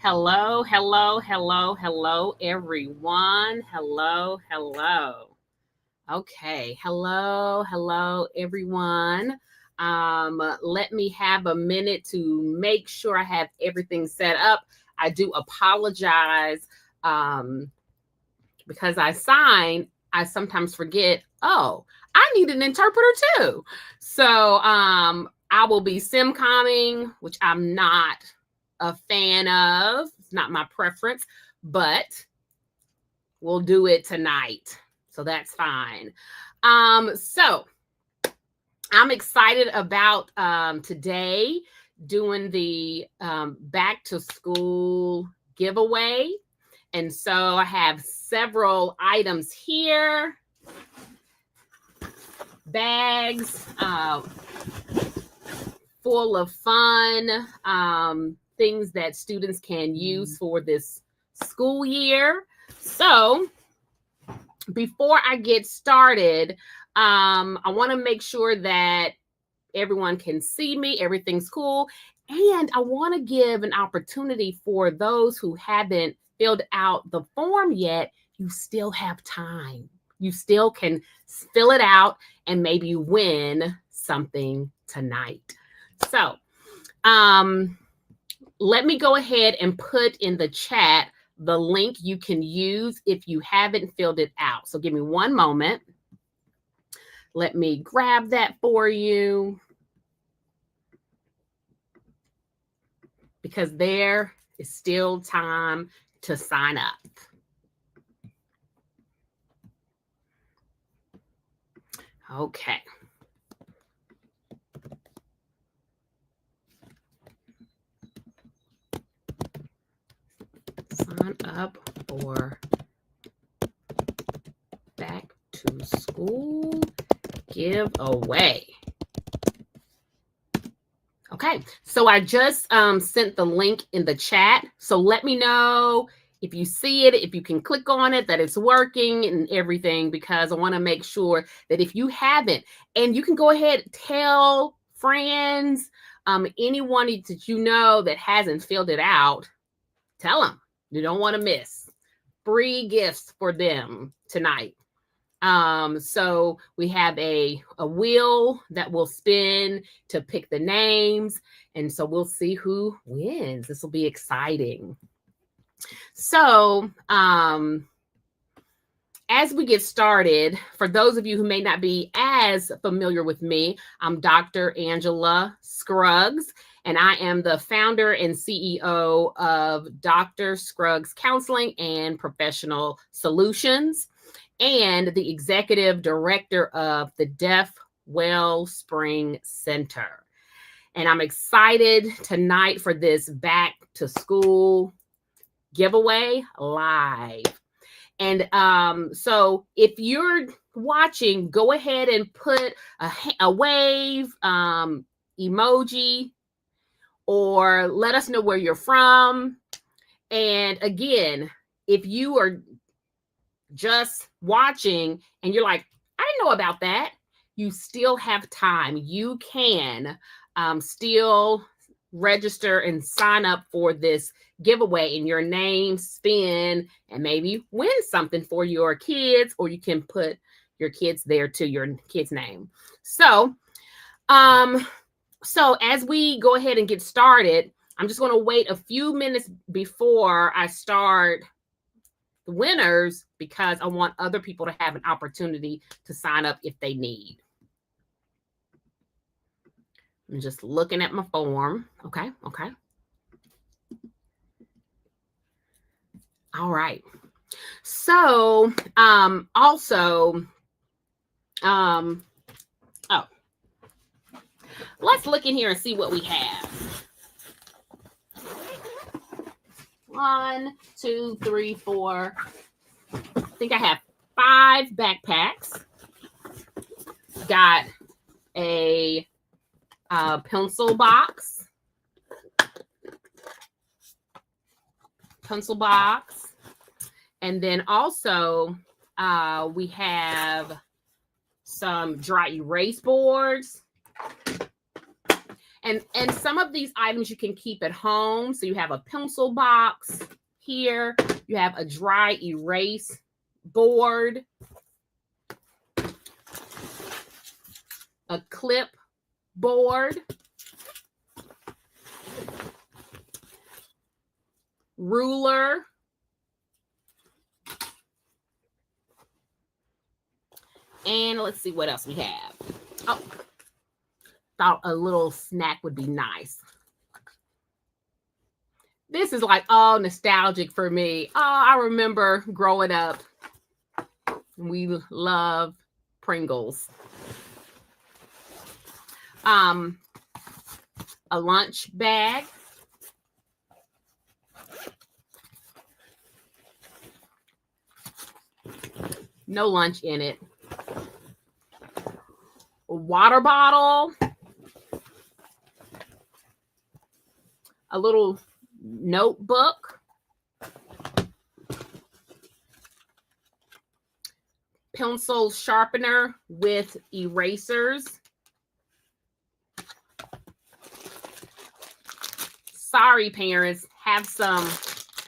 Hello, hello, hello, hello, everyone. Hello, hello. Okay, hello, hello, everyone. Let me have a minute to make sure I have everything set up. I do apologize um, because I sometimes forget, oh, I need an interpreter too. So I will be simcomming, which I'm not a fan of. It's not my preference, but we'll do it tonight. So that's fine. So I'm excited about today doing the back to school giveaway. And so I have several items here, bags full of fun, things that students can use for this school year. So before I get started, I want to make sure that everyone can see me, everything's cool. And I want to give an opportunity for those who haven't filled out the form yet. You still have time. You still can fill it out and maybe win something tonight. So let me go ahead and put in the chat the link you can use if you haven't filled it out. So give me one moment. Let me grab that for you, because there is still time to sign up. Okay. Sign up for back to school giveaway. Okay, so I just sent the link in the chat. So let me know if you see it, if you can click on it, that it's working and everything, because I want to make sure that if you haven't, and you can go ahead, tell friends, anyone that you know that hasn't filled it out, tell them. You don't want to miss free gifts for them tonight. So we have a wheel that will spin to pick the names. And so we'll see who wins. This will be exciting. So, as we get started, for those of you who may not be as familiar with me, I'm Dr. Angela Scruggs, and I am the founder and CEO of Dr. Scruggs Counseling and Professional Solutions, and the executive director of the Deaf Wellspring Center. And I'm excited tonight for this back to school giveaway live. And so if you're watching, go ahead and put a wave emoji, or let us know where you're from. And again, if you are just watching and you're like, I didn't know about that, you still have time. You can still register and sign up for this giveaway, and your name spin and maybe win something for your kids, or you can put your kids there to your kid's name. So as we go ahead and get started, I'm just going to wait a few minutes before I start the winners, because I want other people to have an opportunity to sign up if they need. I'm just looking at my form. Okay. All right. So, let's look in here and see what we have. 1, 2, 3, 4. I think I have 5 backpacks. Got a pencil box. And then also we have some dry erase boards. And some of these items you can keep at home. So you have a pencil box here. You have a dry erase board, a clip board, ruler, and let's see what else we have. Oh, thought a little snack would be nice. This is like all nostalgic for me. Oh, I remember growing up, we love Pringles. A lunch bag. No lunch in it. A water bottle. A little notebook. Pencil sharpener with erasers. Sorry, parents, have some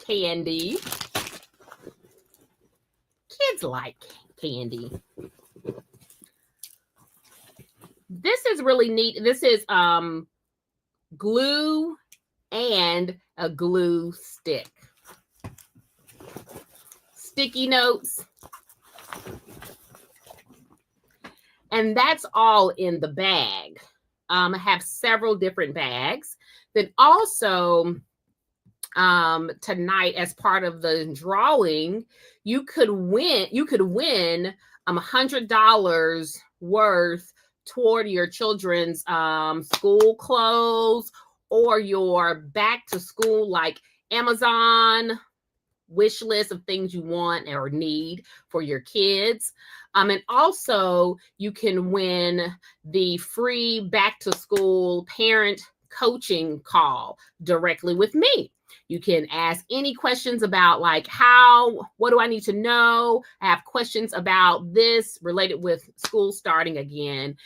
candy. Kids like candy. This is really neat. This is glue and a glue stick. Sticky notes. And that's all in the bag. I have several different bags. Then also tonight, as part of the drawing, you could win $100 worth toward your children's school clothes or your back to school, like Amazon wish list of things you want or need for your kids. And also you can win the free back to school parent coaching call directly with me. You can ask any questions about like what do I need to know? I have questions about this related with school starting again.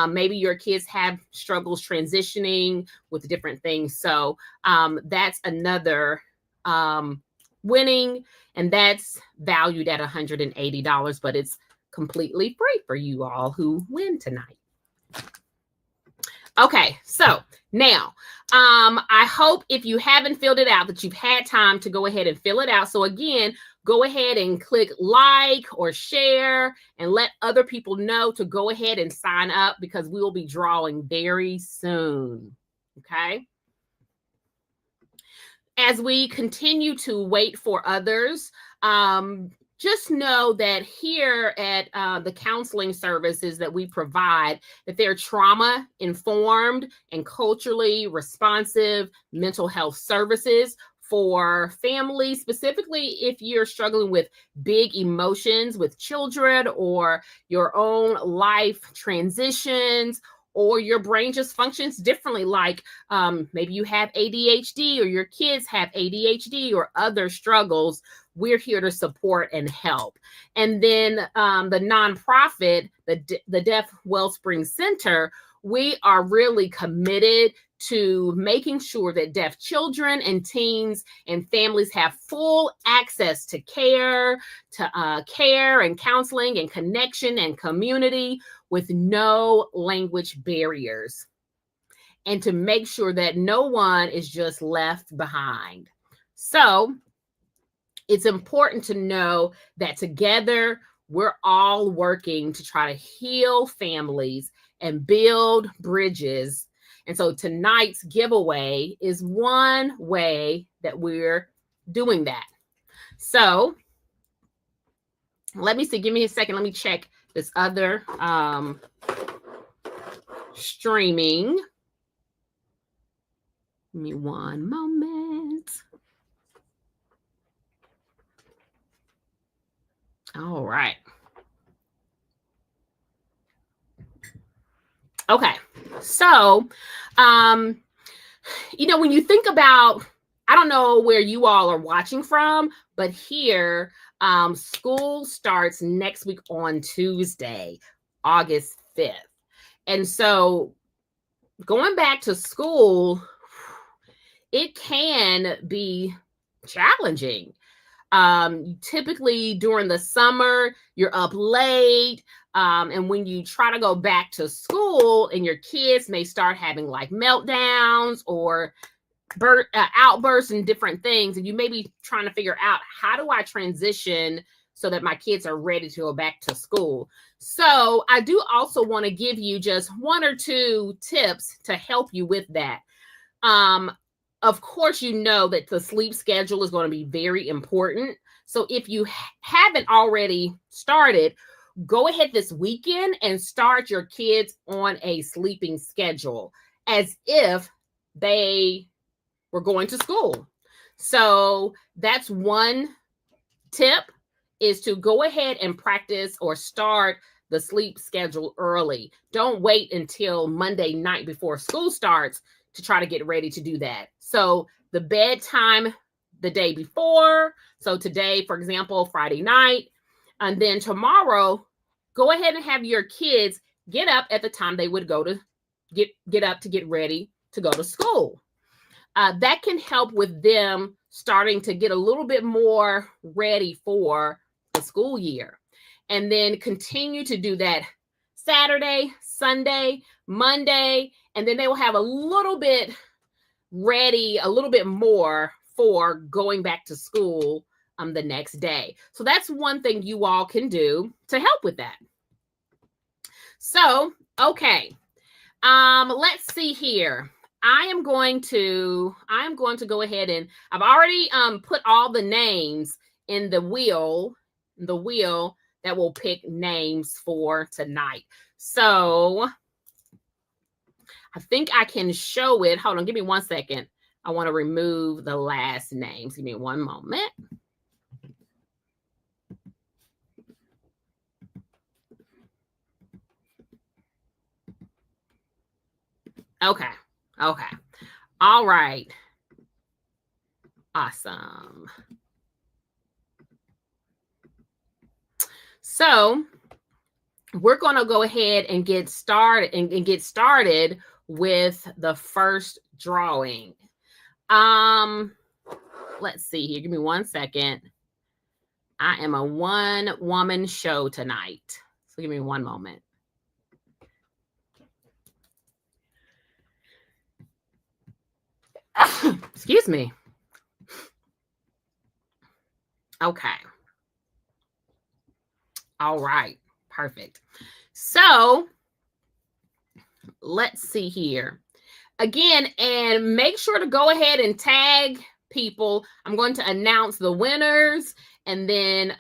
Maybe your kids have struggles transitioning with different things. So that's another winning, and that's valued at $180, but it's completely free for you all who win tonight. Okay, so now, I hope if you haven't filled it out that you've had time to go ahead and fill it out. So again, go ahead and click like or share and let other people know to go ahead and sign up because we will be drawing very soon. Okay. As we continue to wait for others, just know that here at the counseling services that we provide, that they're trauma-informed and culturally responsive mental health services for families, specifically if you're struggling with big emotions with children or your own life transitions, or your brain just functions differently, like maybe you have ADHD or your kids have ADHD or other struggles. We're here to support and help. And then the nonprofit, the Deaf Wellspring Center, we are really committed to making sure that deaf children and teens and families have full access to care and counseling and connection and community with no language barriers, and to make sure that no one is just left behind. So it's important to know that together we're all working to try to heal families and build bridges. And so tonight's giveaway is one way that we're doing that. So let me see, give me a second. Let me check this other streaming. Give me one moment. All right. Okay. So, when you think about, I don't know where you all are watching from, but here, school starts next week on Tuesday, August 5th. And so going back to school, it can be challenging. Typically during the summer, you're up late. And when you try to go back to school and your kids may start having like meltdowns or outbursts and different things, and you may be trying to figure out, how do I transition so that my kids are ready to go back to school? So I do also want to give you just one or two tips to help you with that. Of course, you know that the sleep schedule is going to be very important. So if you haven't already started, go ahead this weekend and start your kids on a sleeping schedule as if they were going to school. So that's one tip, is to go ahead and practice or start the sleep schedule early. Don't wait until Monday night before school starts to try to get ready to do that. So the bedtime the day before. So today, for example, Friday night, and then tomorrow, go ahead and have your kids get up at the time they would go to get up to get ready to go to school. That can help with them starting to get a little bit more ready for the school year. And then continue to do that Saturday, Sunday, Monday, and then they will have a little bit ready, a little bit more for going back to school the next day. So that's one thing you all can do to help with that. So, okay. Let's see here. I am going to go ahead, and I've already put all the names in the wheel that will pick names for tonight. So I think I can show it. Hold on, give me 1 second. I want to remove the last names. Give me one moment. Okay. All right. Awesome. So we're going to go ahead and get started with the first drawing. Let's see here. Give me 1 second. I am a one-woman show tonight. So give me one moment. Excuse me. Okay. All right. Perfect. So let's see here. Again, and make sure to go ahead and tag people. I'm going to announce the winners, and then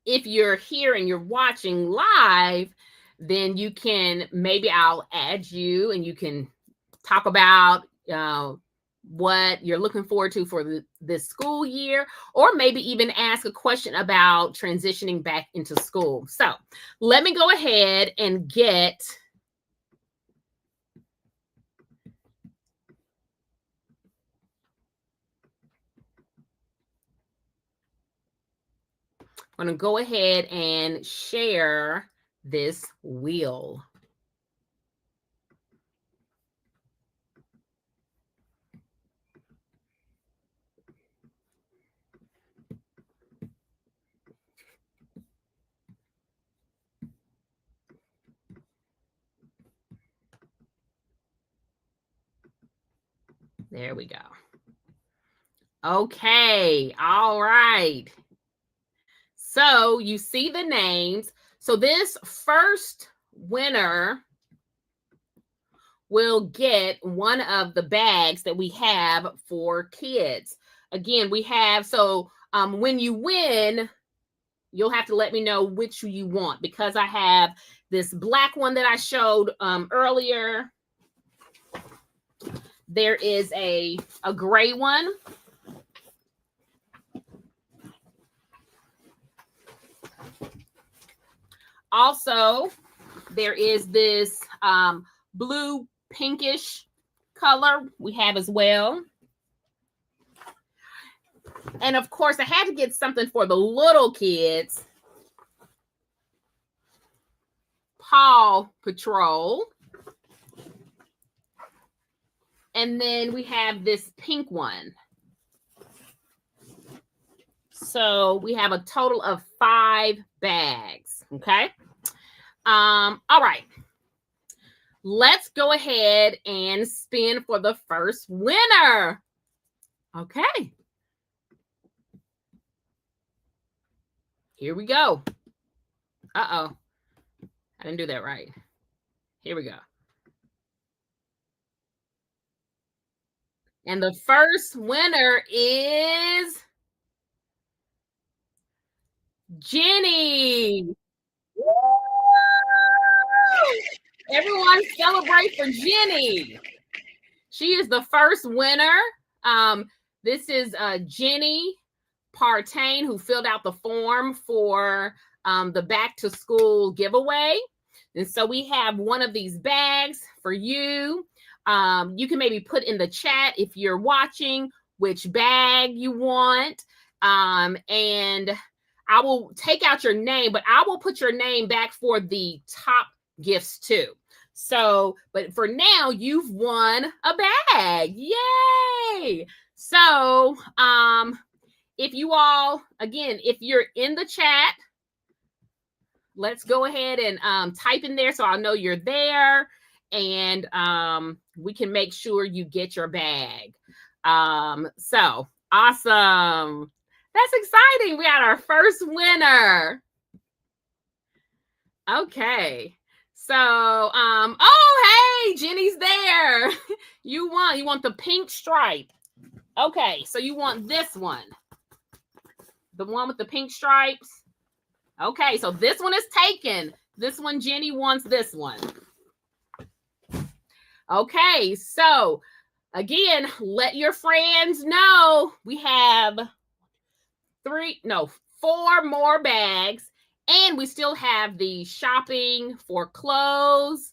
if you're here and you're watching live, then you can, maybe I'll add you and you can talk about what you're looking forward to for this school year, or maybe even ask a question about transitioning back into school. So let me go ahead and get I'm going to go ahead and share this wheel. There we go. Okay. All right. So you see the names. So this first winner will get one of the bags that we have for kids. Again, we have, so when you win, you'll have to let me know which you want, because I have this black one that I showed earlier. There is a gray one. Also, there is this blue pinkish color we have as well. And of course, I had to get something for the little kids. Paw Patrol. And then we have this pink one. So we have a total of 5 bags. Okay. All right. Let's go ahead and spin for the first winner. Okay. Here we go. Uh-oh. I didn't do that right. Here we go. And the first winner is Jenny. Woo! Everyone celebrate for Jenny. She is the first winner. This is Jenny Partain, who filled out the form for the back to school giveaway. And so we have one of these bags for you. You can maybe put in the chat if you're watching which bag you want. And I will take out your name, but I will put your name back for the top gifts too. So, but for now, you've won a bag. Yay! So, if you all, again, if you're in the chat, let's go ahead and type in there so I'll know you're there, and we can make sure you get your bag. So awesome. That's exciting. We got our first winner. Okay. So, oh, hey, Jenny's there. You want the pink stripe. Okay, so you want this one. The one with the pink stripes. Okay, so this one is taken. This one, Jenny wants this one. Okay, so again, let your friends know we have 4 more bags, and we still have the shopping for clothes.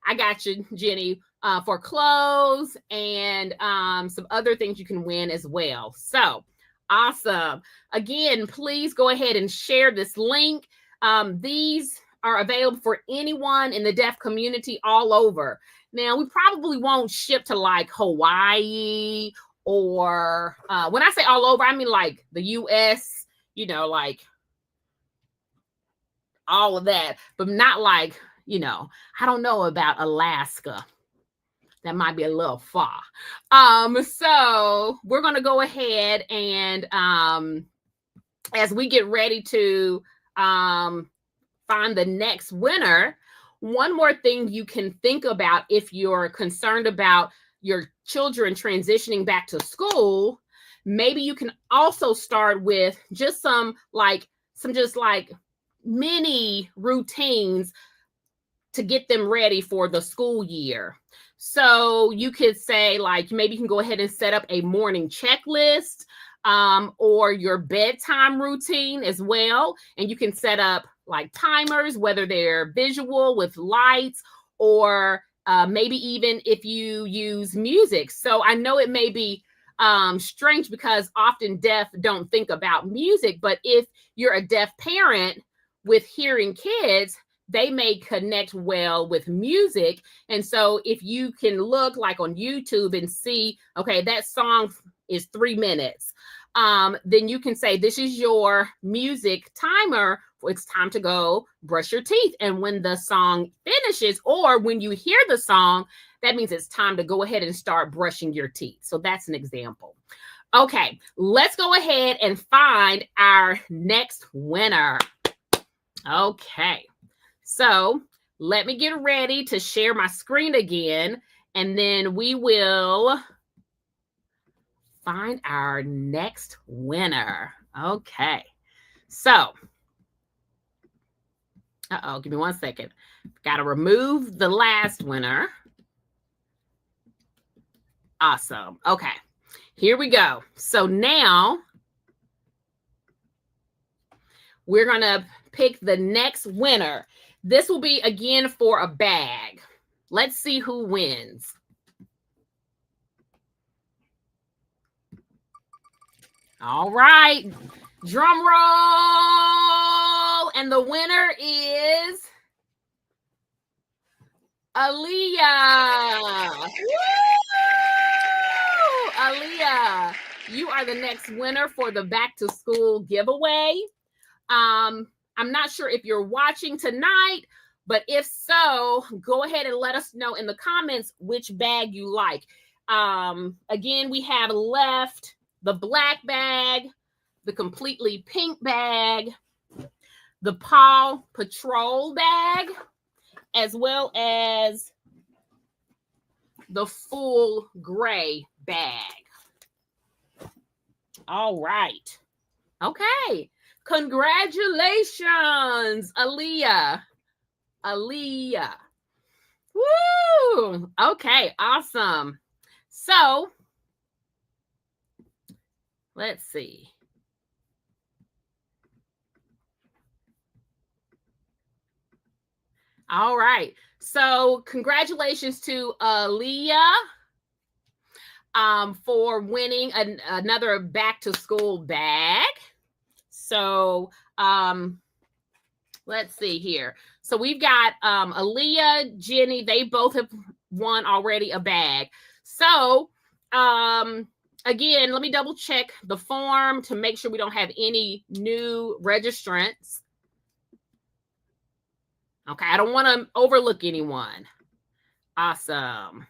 I got you, Jenny, for clothes and some other things you can win as well. So awesome. Again, please go ahead and share this link. These are available for anyone in the deaf community all over. Now, we probably won't ship to like Hawaii or when I say all over, I mean like the US, you know, like all of that, but not like, you know, I don't know about Alaska. That might be a little far. So we're going to go ahead and as we get ready to find the next winner, one more thing you can think about if you're concerned about your children transitioning back to school, maybe you can also start with just some mini routines to get them ready for the school year. So you could say, like, maybe you can go ahead and set up a morning checklist or your bedtime routine as well. And you can set up like timers, whether they're visual with lights or maybe even if you use music. So I know it may be strange because often deaf don't think about music, but if you're a deaf parent with hearing kids, they may connect well with music. And so if you can look like on YouTube and see, okay, that song is 3 minutes, then you can say, this is your music timer. It's time to go brush your teeth. And when the song finishes, or when you hear the song, that means it's time to go ahead and start brushing your teeth. So that's an example. Okay, let's go ahead and find our next winner. Okay, so let me get ready to share my screen again, and then we will find our next winner. Okay, so, give me 1 second. Got to remove the last winner. Awesome. Okay, here we go. So now we're going to pick the next winner. This will be again for a bag. Let's see who wins. All right, drum roll. And the winner is Aaliyah. Woo! Aaliyah, you are the next winner for the back to school giveaway. I'm not sure if you're watching tonight, but if so, go ahead and let us know in the comments which bag you like. Again, we have left the black bag, the completely pink bag, the Paw Patrol bag, as well as the full gray bag. All right. Okay. Congratulations, Aaliyah. Aaliyah. Woo! Okay, awesome. So, let's see. All right. So, congratulations to Aaliyah for winning another back to school bag. So, let's see here. So we've got Aaliyah, Jenny, they both have won already a bag. So again, let me double check the form to make sure we don't have any new registrants. Okay, I don't want to overlook anyone. Awesome.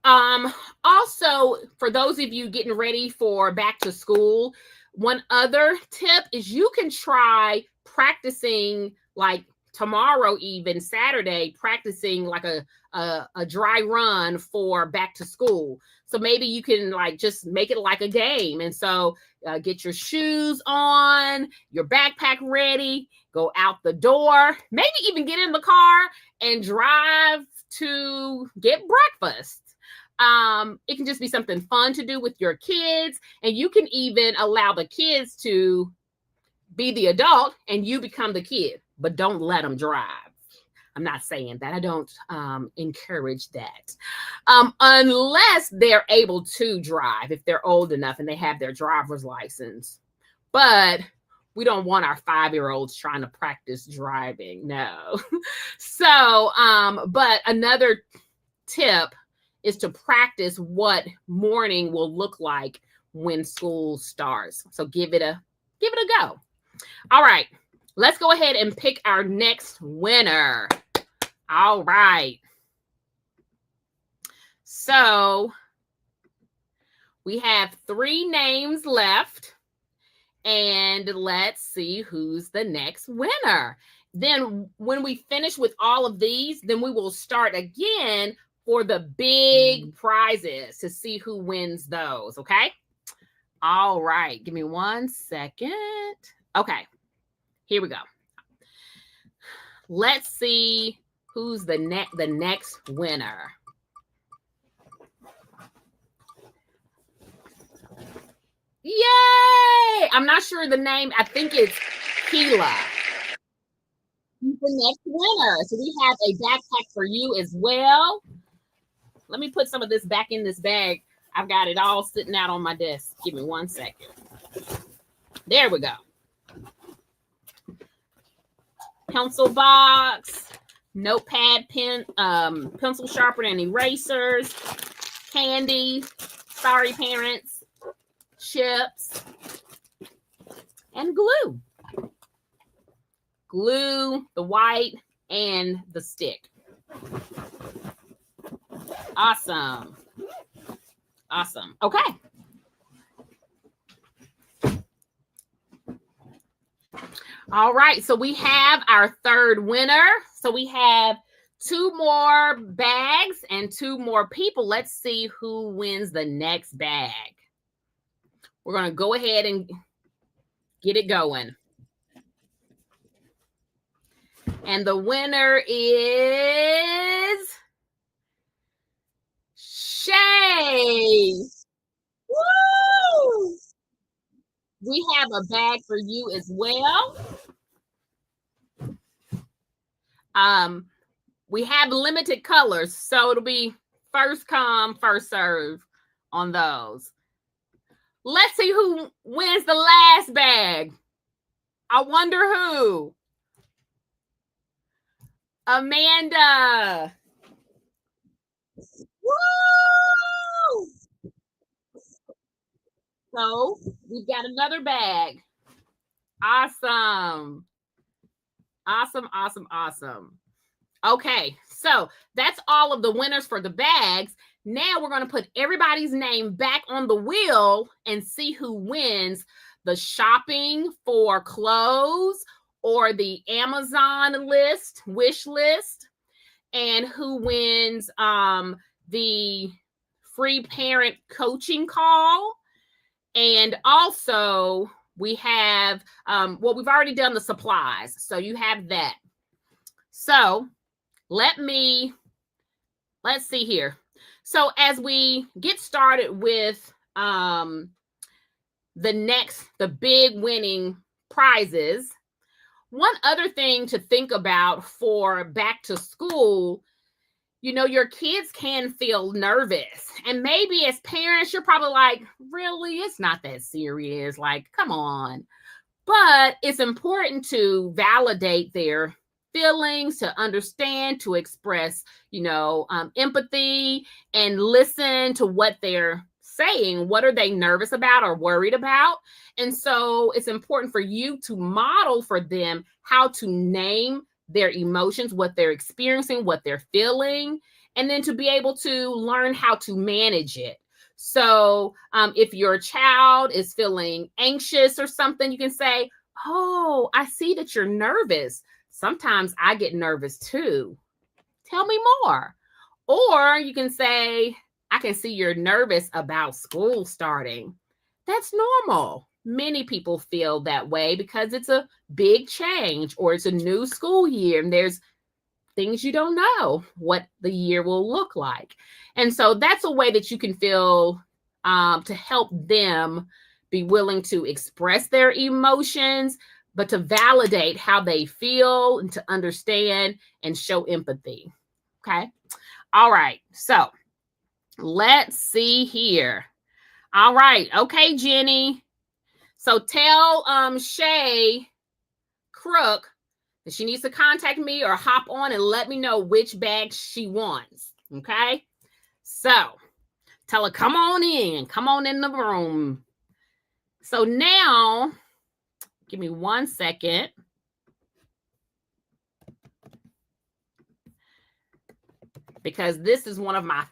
Also, for those of you getting ready for back to school, one other tip is you can try practicing, like tomorrow, even Saturday, practicing like a dry run for back to school. So maybe you can like just make it like a game. And so get your shoes on, your backpack ready, go out the door, maybe even get in the car and drive to get breakfast. It can just be something fun to do with your kids, and you can even allow the kids to be the adult and you become the kid, but don't let them drive. I'm not saying that. I don't encourage that. Unless they're able to drive, if they're old enough and they have their driver's license. But we don't want our 5-year-olds trying to practice driving. No. So, but another tip is to practice what morning will look like when school starts. So give it a go. All right, let's go ahead and pick our next winner. All right. So we have 3 names left, and let's see who's the next winner. Then when we finish with all of these, then we will start again for the big prizes to see who wins those, okay? All right, give me 1 second. Okay, here we go. Let's see who's the next winner. Yay! I'm not sure the name. I think it's Keela. Who's the next winner? So we have a backpack for you as well. Let me put some of this back in this bag. I've got it all sitting out on my desk. Give me 1 second. There we go. Pencil box, notepad, pen, pencil sharpener and erasers, candy, sorry parents, chips, and glue. Glue, the white, and the stick. Awesome. Awesome. Okay. All right. So we have our third winner. So we have 2 more bags and 2 more people. Let's see who wins the next bag. We're going to go ahead and get it going. And the winner is Shay. Woo! We have a bag for you as well. We have limited colors, so it'll be first come, first serve on those. Let's see who wins the last bag. I wonder who. Amanda. Woo! So we've got another bag. Awesome. Awesome, awesome, awesome. Okay, so that's all of the winners for the bags. Now we're going to put everybody's name back on the wheel and see who wins the shopping for clothes or the Amazon list, wish list, and who wins the free parent coaching call. And also we have, we've already done the supplies. So you have that. So let's see here. So as we get started with the big winning prizes, one other thing to think about for back to school, your kids can feel nervous. And maybe as parents, you're probably like, really, it's not that serious. Like, come on. But it's important to validate their feelings, to understand, to express, empathy, and listen to what they're saying. What are they nervous about or worried about? And so it's important for you to model for them how to name their emotions, what they're experiencing, what they're feeling, and then to be able to learn how to manage it. So if your child is feeling anxious or something, you can say, oh, I see that you're nervous. Sometimes I get nervous too. Tell me more. Or you can say, I can see you're nervous about school starting. That's normal. Many people feel that way because it's a big change or it's a new school year and there's things you don't know what the year will look like. And so that's a way that you can feel to help them be willing to express their emotions, but to validate how they feel and to understand and show empathy. Okay. All right. So let's see here. All right. Okay, Jenny. So tell Shay Crook that she needs to contact me or hop on and let me know which bag she wants. Okay. So tell her, come on in the room. So now, give me 1 second. Because this is my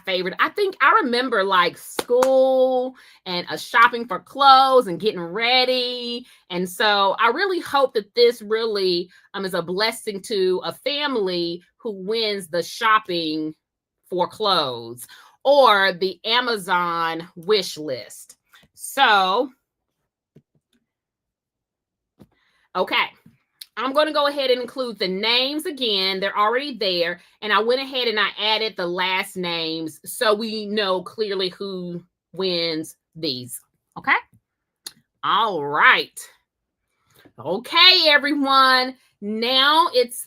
favorite. I think I remember like school and shopping for clothes and getting ready. And so I really hope that this really is a blessing to a family who wins the shopping for clothes or the Amazon wish list. So, okay. I'm going to go ahead and include the names again. They're already there. And I went ahead and I added the last names so we know clearly who wins these. Okay. All right. Okay, everyone. Now it's,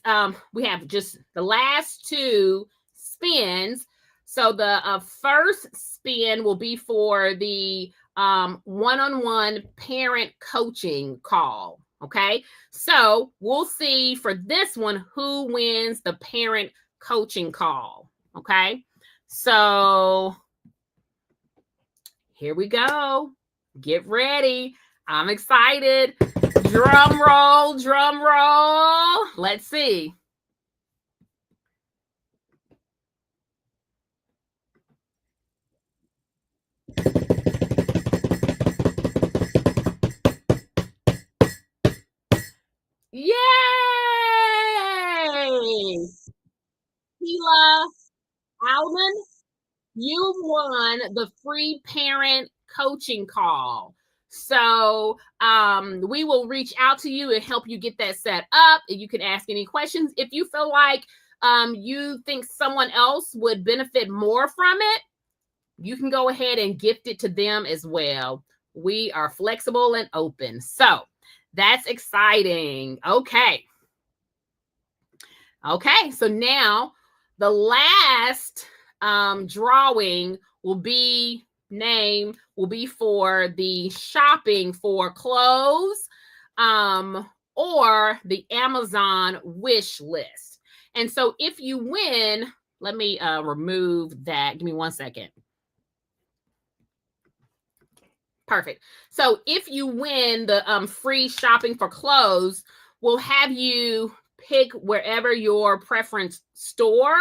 we have just the last two spins. So the first spin will be for the one-on-one parent coaching call. Okay, so we'll see for this one who wins the parent coaching call. Okay, so here we go. Get ready. I'm excited. Drum roll, drum roll. Let's see. Yay! Sheila Alman, you won the free parent coaching call. So we will reach out to you and help you get that set up. You can ask any questions. If you feel like you think someone else would benefit more from it, you can go ahead and gift it to them as well. We are flexible and open. So that's exciting. Okay. Okay, so now the last drawing will be for the shopping for clothes or the Amazon wish list. And so if you win, let me remove that. Give me 1 second. Perfect. So if you win the free shopping for clothes, we'll have you pick wherever your preference store,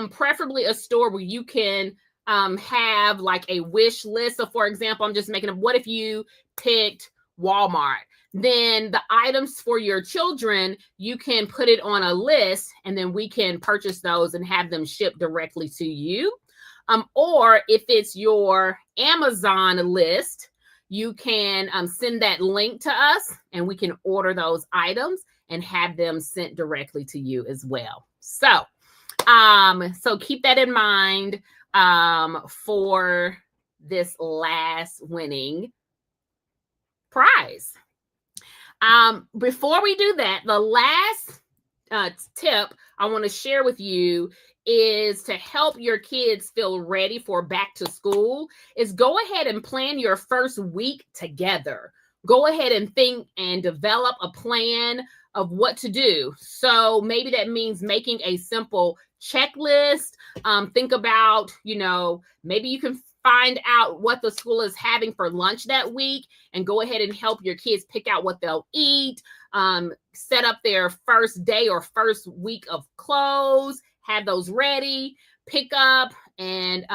preferably a store where you can have like a wish list. So for example, I'm just making up, what if you picked Walmart? Then the items for your children, you can put it on a list and then we can purchase those and have them shipped directly to you. Or if it's your Amazon list, you can send that link to us and we can order those items and have them sent directly to you as well. So keep that in mind for this last winning prize. Before we do that, the last tip I want to share with you is to help your kids feel ready for back to school is go ahead and plan your first week together. Go ahead and think and develop a plan of what to do. So maybe that means making a simple checklist. Think about, maybe you can find out what the school is having for lunch that week and go ahead and help your kids pick out what they'll eat, set up their first day or first week of clothes, have those ready, pick up and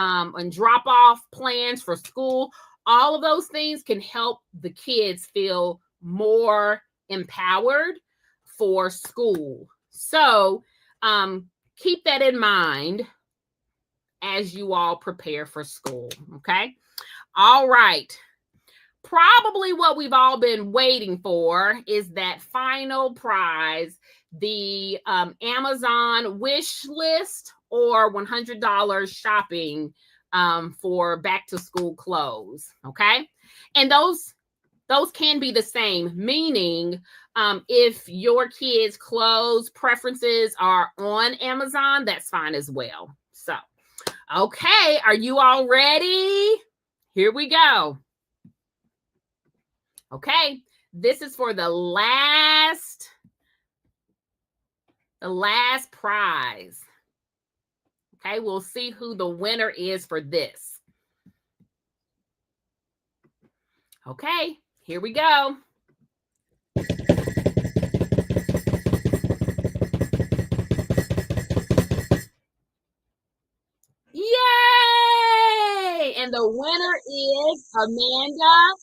drop off plans for school. All of those things can help the kids feel more empowered for school. So keep that in mind as you all prepare for school, okay? All right. Probably what we've all been waiting for is that final prize, the Amazon wish list or $100 shopping for back to school clothes, okay? And those can be the same, meaning if your kids' clothes preferences are on Amazon, that's fine as well. So, okay, are you all ready? Here we go. Okay, this is for the last prize. Okay, we'll see who the winner is for this. Okay, here we go. Yay! And the winner is Amanda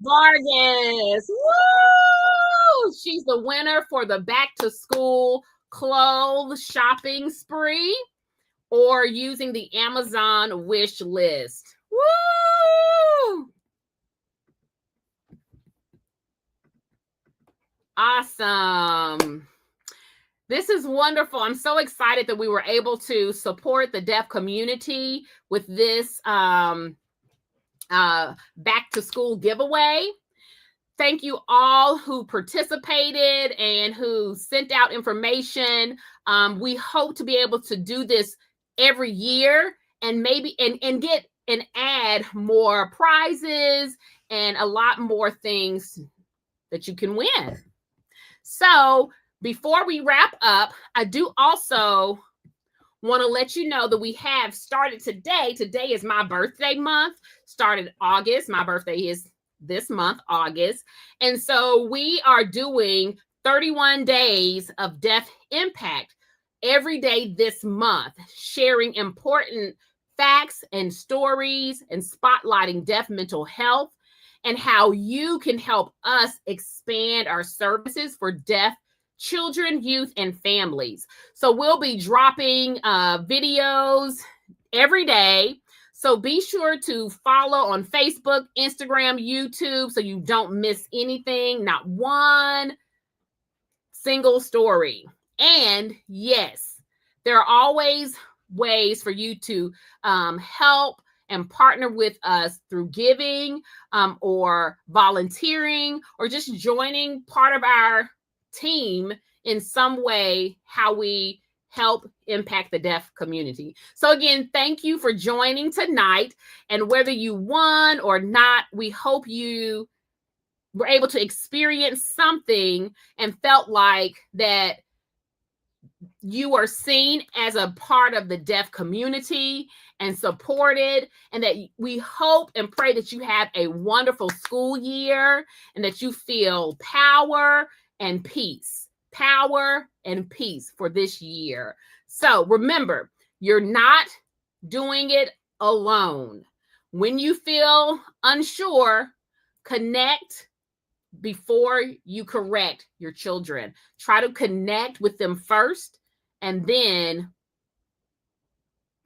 Vargas. Woo! She's the winner for the back to school clothes shopping spree or using the Amazon wish list. Woo! Awesome. This is wonderful. I'm so excited that we were able to support the deaf community with this back to school giveaway. Thank you all who participated and who sent out information. We hope to be able to do this every year and maybe and get and add more prizes and a lot more things that you can win. So before we wrap up, I do also want to let you know that we have started today. Today is my birthday month. Started August. My birthday is this month, August. And so we are doing 31 days of Deaf Impact every day this month, sharing important facts and stories and spotlighting deaf mental health and how you can help us expand our services for deaf children, youth, and families. So we'll be dropping videos every day. So be sure to follow on Facebook, Instagram, YouTube, so you don't miss anything, not one single story. And yes, there are always ways for you to help and partner with us through giving or volunteering or just joining part of our team in some way, how we help impact the deaf community. So again, thank you for joining tonight. And whether you won or not, we hope you were able to experience something and felt like that you are seen as a part of the deaf community and supported, and that we hope and pray that you have a wonderful school year and that you feel power and peace for this year. So remember, you're not doing it alone. When you feel unsure, connect before you correct your children. Try to connect with them first and then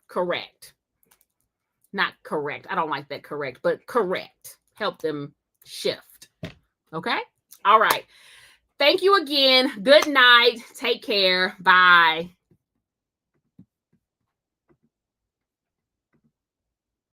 correct. Not correct. I don't like that correct, but correct. Help them shift. Okay? All right. Thank you again. Good night. Take care. Bye.